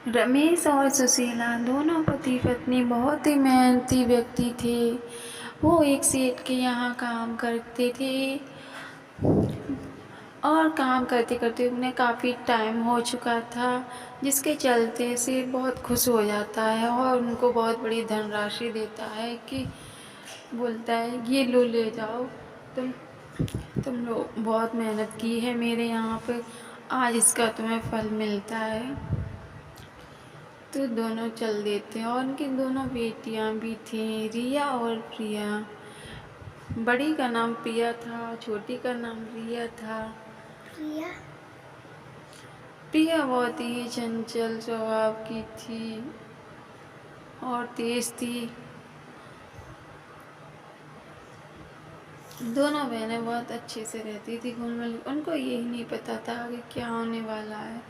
रमेश और सुशीला दोनों पति पत्नी बहुत ही मेहनती व्यक्ति थे। वो एक सेठ के यहाँ काम करते थे और काम करते करते उन्हें काफ़ी टाइम हो चुका था, जिसके चलते सेठ बहुत खुश हो जाता है और उनको बहुत बड़ी धनराशि देता है कि बोलता है ये लो ले जाओ, तुम तुम लोग बहुत मेहनत की है मेरे यहाँ पे, आज इसका तुम्हें फल मिलता है। तो दोनों चल देते हैं और उनकी दोनों बेटियां भी थीं, रिया और प्रिया। बड़ी का नाम प्रिया था, छोटी का नाम रिया था। प्रिया प्रिया बहुत ही चंचल स्वभाव की थी और तेज थी। दोनों बहनें बहुत अच्छे से रहती थी, घुल मिल। उनको यही नहीं पता था कि क्या होने वाला है।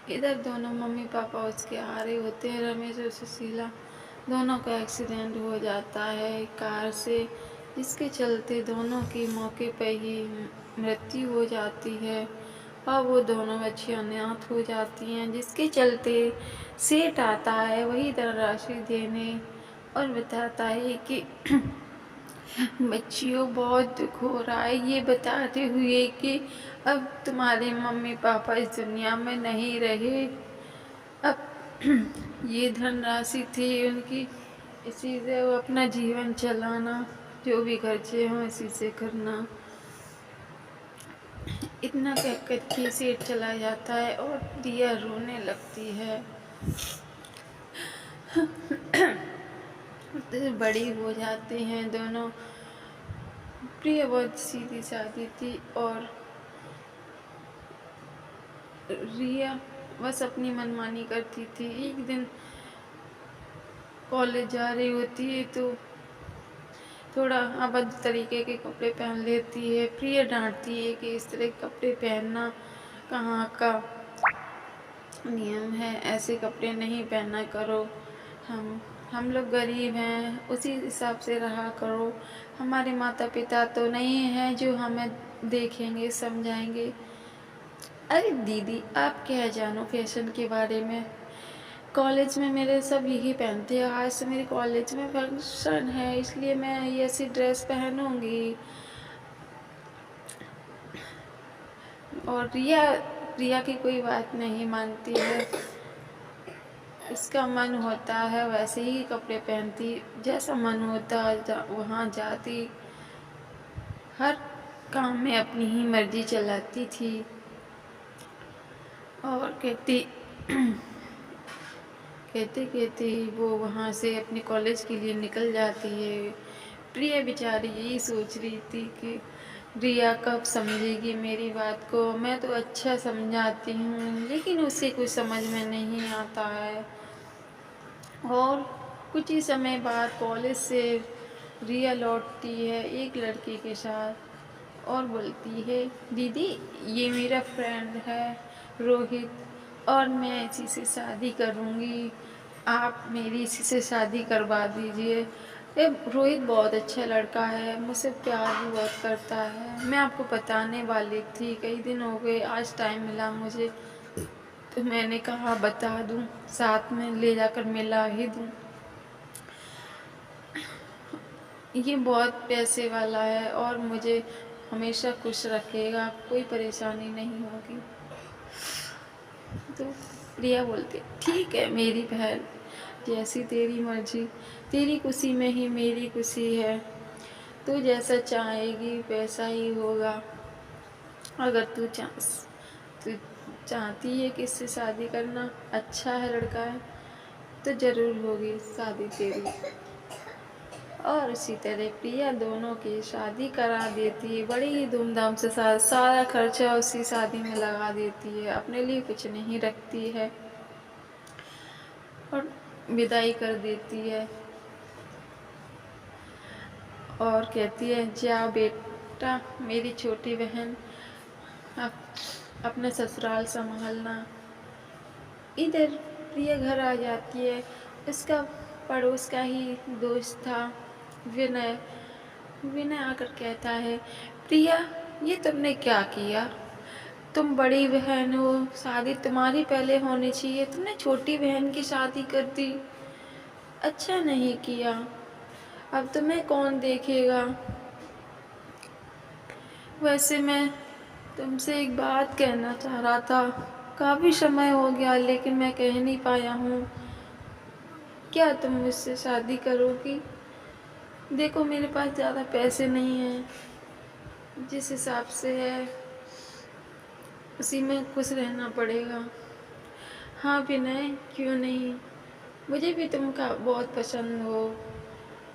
इधर दोनों मम्मी पापा उसके आ रहे होते हैं, रमेश और सुशीला। दोनों का एक्सीडेंट हो जाता है कार से, जिसके चलते दोनों की मौके पर ही मृत्यु हो जाती है और वो दोनों बच्चियां अनाथ हो जाती हैं, जिसके चलते सेठ आता है वही धनराशि देने और बताता है कि बच्चियों बहुत दुख हो रहा है, ये बताते हुए कि अब तुम्हारे मम्मी पापा इस दुनिया में नहीं रहे। अब ये धनराशि थी उनकी, इसी से वो अपना जीवन चलाना, जो भी खर्चे हों इसी से करना। इतना कह कर के सेठ चला जाता है और दिया रोने लगती है। तो बड़ी हो जाते हैं दोनों। प्रिया बहुत सीधी सादी थी और रिया बस अपनी मनमानी करती थी। एक दिन कॉलेज जा रही होती है तो थोड़ा अभद्र तरीके के कपड़े पहन लेती है। प्रिया डांटती है कि इस तरह के कपड़े पहनना कहाँ का नियम है, ऐसे कपड़े नहीं पहना करो। हम लोग गरीब हैं, उसी हिसाब से रहा करो। हमारे माता पिता तो नहीं हैं जो हमें देखेंगे समझाएंगे। अरे दीदी, आप क्या जानो फैशन के बारे में। कॉलेज में मेरे सब यही पहनते हैं, आज से मेरे कॉलेज में फंक्शन है इसलिए मैं ये ऐसी ड्रेस पहनूंगी। और रिया रिया की कोई बात नहीं मानती है। इसका मन होता है वैसे ही कपड़े पहनती, जैसा मन होता वहाँ जाती, हर काम में अपनी ही मर्जी चलाती थी। और कहते कहते वो वहाँ से अपने कॉलेज के लिए निकल जाती है। प्रिया बेचारी यही सोच रही थी कि रिया कब समझेगी मेरी बात को। मैं तो अच्छा समझाती हूँ लेकिन उसे कुछ समझ में नहीं आता है। और कुछ ही समय बाद कॉलेज से रिया लौटती है एक लड़के के साथ और बोलती है, दीदी ये मेरा फ्रेंड है रोहित और मैं इसी से शादी करूँगी, आप मेरी इसी से शादी करवा दीजिए। ये रोहित बहुत अच्छा लड़का है, मुझसे प्यार भी बहुत करता है। मैं आपको बताने वाली थी, कई दिन हो गए आज टाइम मिला मुझे, तो मैंने कहा बता दूं, साथ में ले जाकर मिला ही दूं। ये बहुत पैसे वाला है और मुझे हमेशा खुश रखेगा, कोई परेशानी नहीं होगी। तो रिया बोलती ठीक है मेरी बहन, जैसी तेरी मर्जी, तेरी खुशी में ही मेरी खुशी है, तू जैसा चाहेगी वैसा ही होगा। अगर तू चाहती है कि इससे शादी करना, अच्छा है लड़का है, तो ज़रूर होगी शादी तेरी। और इसी तरह प्रिया दोनों की शादी करा देती है, बड़ी ही धूमधाम से। सारा खर्चा उसी शादी में लगा देती है, अपने लिए कुछ नहीं रखती है और विदाई कर देती है और कहती है जा बेटा मेरी छोटी बहन, अपना ससुराल संभालना। इधर प्रिया घर आ जाती है। उसका पड़ोस का ही दोस्त था विनय। विनय आकर कहता है, प्रिया ये तुमने क्या किया, तुम बड़ी बहन हो, शादी तुम्हारी पहले होनी चाहिए, तुमने छोटी बहन की शादी कर दी। अच्छा नहीं किया, अब तुम्हें कौन देखेगा। वैसे मैं तुमसे एक बात कहना चाह रहा था, काफ़ी समय हो गया लेकिन मैं कह नहीं पाया हूँ। क्या तुम मुझसे शादी करोगी? देखो मेरे पास ज़्यादा पैसे नहीं हैं, जिस हिसाब से है उसी में खुश रहना पड़ेगा। हाँ विनय, क्यों नहीं, मुझे भी तुम का बहुत पसंद हो,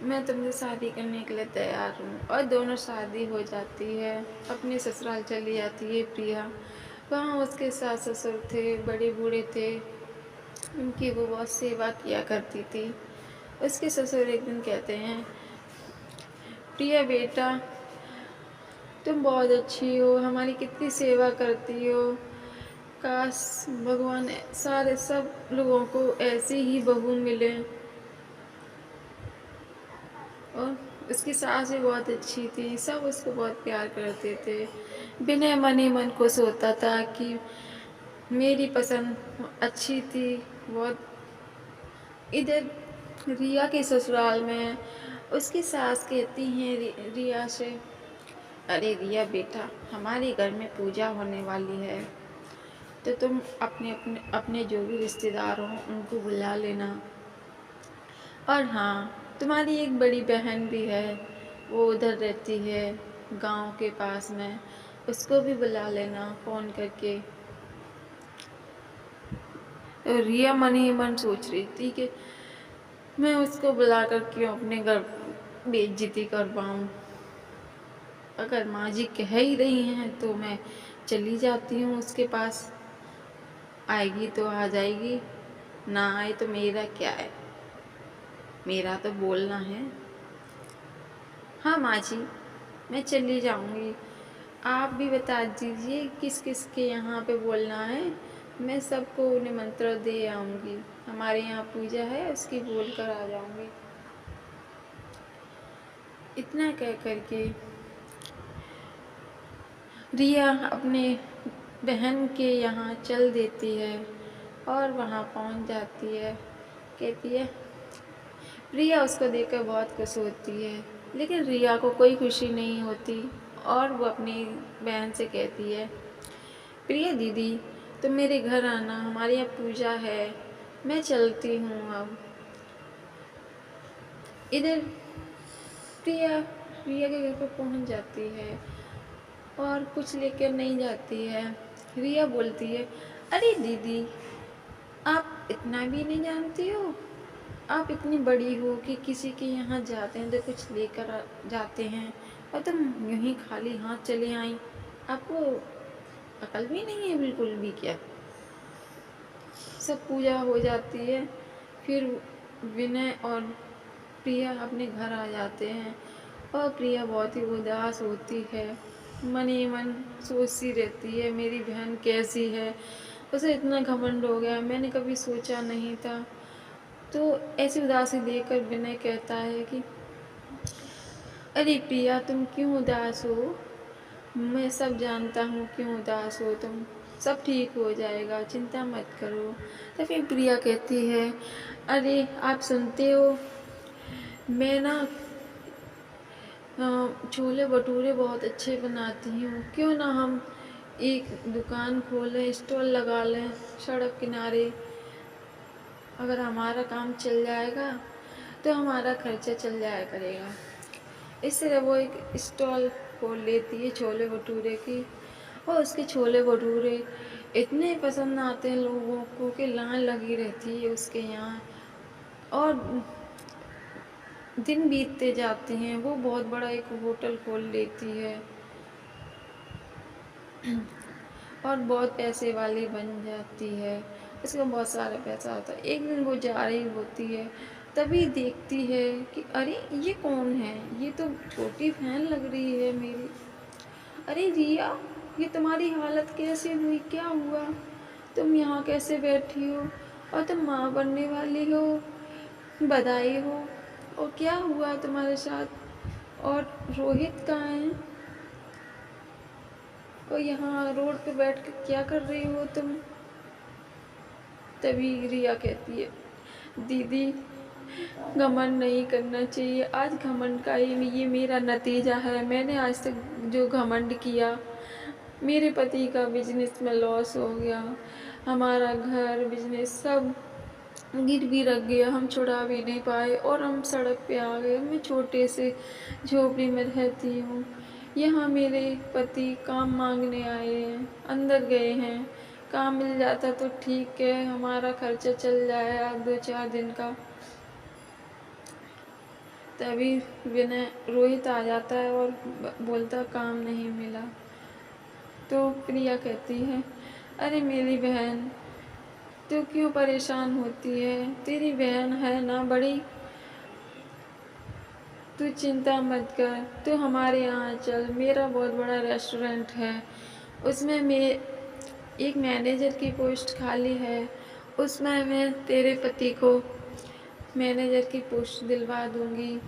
मैं तुमसे शादी करने के लिए तैयार हूँ। और दोनों शादी हो जाती है, अपने ससुराल चली जाती है प्रिया। वहाँ उसके सास ससुर थे, बड़े बूढ़े थे, उनकी वो बहुत सेवा किया करती थी। उसके ससुर एक दिन कहते हैं, प्रिया बेटा, तुम बहुत अच्छी हो, हमारी कितनी सेवा करती हो, काश भगवान सारे सब लोगों को ऐसी ही बहू मिले। और उसकी सास भी बहुत अच्छी थी, सब उसको बहुत प्यार करते थे। विनय मन ही मन खुश होता था कि मेरी पसंद अच्छी थी बहुत। इधर रिया के ससुराल में उसकी सास कहती हैं रिया से, अरे रिया बेटा, हमारे घर में पूजा होने वाली है, तो तुम अपने अपने अपने जो भी रिश्तेदार हों उनको बुला लेना। और हाँ, तुम्हारी एक बड़ी बहन भी है, वो उधर रहती है गांव के पास में, उसको भी बुला लेना फ़ोन करके। तो रिया मन ही मन सोच रही थी कि मैं उसको बुला कर क्यों अपने घर बेइज्जती करवाऊँ। अगर माँ जी कह ही रही हैं तो मैं चली जाती हूँ उसके पास, आएगी तो आ जाएगी, ना आए तो मेरा क्या है, मेरा तो बोलना है। हाँ माँ जी, मैं चली जाऊँगी, आप भी बता दीजिए किस किस के यहाँ पे बोलना है, मैं सबको निमंत्रण दे आऊँगी। हमारे यहाँ पूजा है, उसकी बोल कर आ जाऊँगी। इतना कह करके रिया अपने बहन के यहाँ चल देती है और वहाँ पहुँच जाती है। कहती है, रिया उसको देखकर बहुत खुश होती है, लेकिन रिया को कोई खुशी नहीं होती। और वो अपनी बहन से कहती है, प्रिया दीदी, तुम मेरे घर आना, हमारे यहाँ पूजा है, मैं चलती हूँ अब। इधर प्रिया रिया के घर पर पहुँच जाती है और कुछ लेकर नहीं जाती है। रिया बोलती है, अरे दीदी, आप इतना भी नहीं जानती हो, आप इतनी बड़ी हो कि किसी के यहाँ जाते हैं तो कुछ लेकर जाते हैं, और तुम यूं ही खाली हाथ चले आई, आपको अकल भी नहीं है बिल्कुल भी क्या। सब पूजा हो जाती है, फिर विनय और प्रिया अपने घर आ जाते हैं और प्रिया बहुत ही उदास होती है, मन ही मन सोचती रहती है मेरी बहन कैसी है, उसे इतना घमंड हो गया, मैंने कभी सोचा नहीं था। तो ऐसी उदासी देखकर विनय कहता है कि अरे प्रिया, तुम क्यों उदास हो, मैं सब जानता हूँ क्यों उदास हो तुम, सब ठीक हो जाएगा, चिंता मत करो। तो फिर प्रिया कहती है, अरे आप सुनते हो, मैं ना छोले भटूरे बहुत अच्छे बनाती हूँ, क्यों ना हम एक दुकान खोलें, स्टॉल लगा लें सड़क किनारे। अगर हमारा काम चल जाएगा तो हमारा खर्चा चल जाया करेगा। इस तरह वो एक स्टॉल खोल लेती है छोले भटूरे की, और उसके छोले भटूरे इतने पसंद आते हैं लोगों को कि लाइन लगी रहती है उसके यहाँ। और दिन बीतते जाते हैं, वो बहुत बड़ा एक होटल खोल लेती है और बहुत पैसे वाली बन जाती है, उसका बहुत सारा पैसा होता है। एक दिन वो जा रही होती है, तभी देखती है कि अरे ये कौन है, ये तो छोटी बहन लग रही है मेरी। अरे रिया, ये तुम्हारी हालत कैसे हुई, क्या हुआ, तुम यहाँ कैसे बैठी हो, और तुम माँ बनने वाली हो, बधाई हो, और क्या हुआ तुम्हारे साथ, और रोहित कहाँ है। और यहाँ रोड पे बैठ के क्या कर रही हो तुम? तभी रिया कहती है, दीदी घमंड नहीं करना चाहिए। आज घमंड का ये मेरा नतीजा है। मैंने आज तक जो घमंड किया, मेरे पति का बिजनेस में लॉस हो गया, हमारा घर बिजनेस सब गिरवी रख गया, हम छुड़ा भी नहीं पाए और हम सड़क पे आ गए। मैं छोटे से झोपड़ी में रहती हूँ। यहाँ मेरे पति काम मांगने आए हैं, अंदर गए हैं। काम मिल जाता तो ठीक है, हमारा खर्चा चल जाए 2-4 दिन का। तभी विनय रोहित आ जाता है और बोलता काम नहीं मिला। तो प्रिया कहती है, अरे मेरी बहन, तू क्यों परेशान होती है? तेरी बहन है ना बड़ी, तू चिंता मत कर, तू हमारे यहाँ चल। मेरा बहुत बड़ा रेस्टोरेंट है, उसमें मैं एक मैनेजर की पोस्ट खाली है, उसमें मैं तेरे पति को मैनेजर की पोस्ट दिलवा दूंगी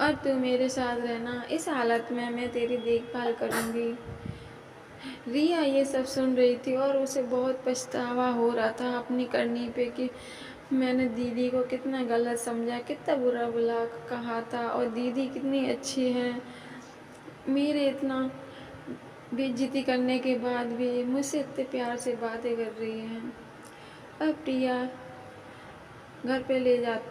और तू मेरे साथ रहना। इस हालत में मैं तेरी देखभाल करूंगी। रिया ये सब सुन रही थी और उसे बहुत पछतावा हो रहा था अपनी करनी पे कि मैंने दीदी को कितना गलत समझा, कितना बुरा बुला कहा था, और दीदी कितनी अच्छी है। मेरे इतना बेइज्जती करने के बाद भी मुझसे इतने प्यार से बातें कर रही हैं। अब प्रिया घर पे ले जाती